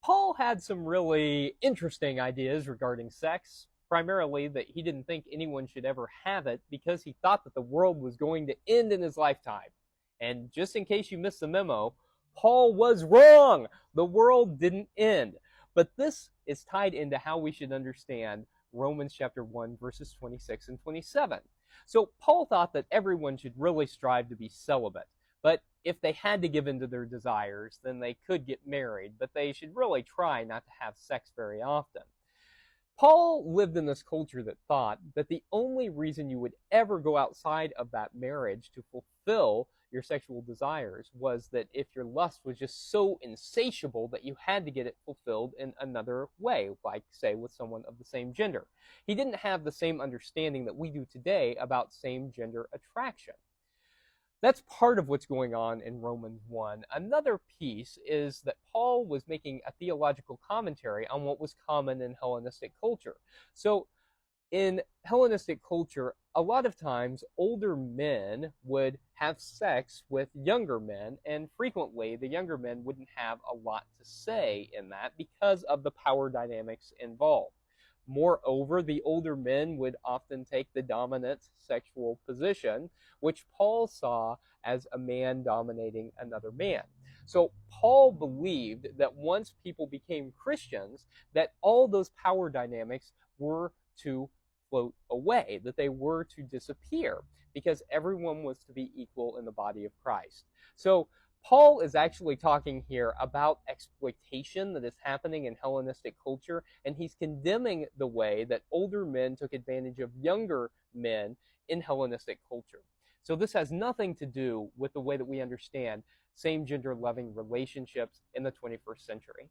Paul had some really interesting ideas regarding sex, primarily that he didn't think anyone should ever have it because he thought that the world was going to end in his lifetime. And just in case you missed the memo, Paul was wrong. The world didn't end. But this is tied into how we should understand Romans chapter 1, verses 26 and 27. So Paul thought that everyone should really strive to be celibate. But if they had to give in to their desires, then they could get married, but they should really try not to have sex very often. Paul lived in this culture that thought that the only reason you would ever go outside of that marriage to fulfill your sexual desires was that if your lust was just so insatiable that you had to get it fulfilled in another way, like, say, with someone of the same gender. He didn't have the same understanding that we do today about same-gender attraction. That's part of what's going on in Romans 1. Another piece is that Paul was making a theological commentary on what was common in Hellenistic culture. So in Hellenistic culture, a lot of times older men would have sex with younger men, and frequently the younger men wouldn't have a lot to say in that because of the power dynamics involved. Moreover, the older men would often take the dominant sexual position, which Paul saw as a man dominating another man. So Paul believed that once people became Christians, that all those power dynamics were to float away, that they were to disappear, because everyone was to be equal in the body of Christ. So Paul is actually talking here about exploitation that is happening in Hellenistic culture, and he's condemning the way that older men took advantage of younger men in Hellenistic culture. So this has nothing to do with the way that we understand same-gender loving relationships in the 21st century.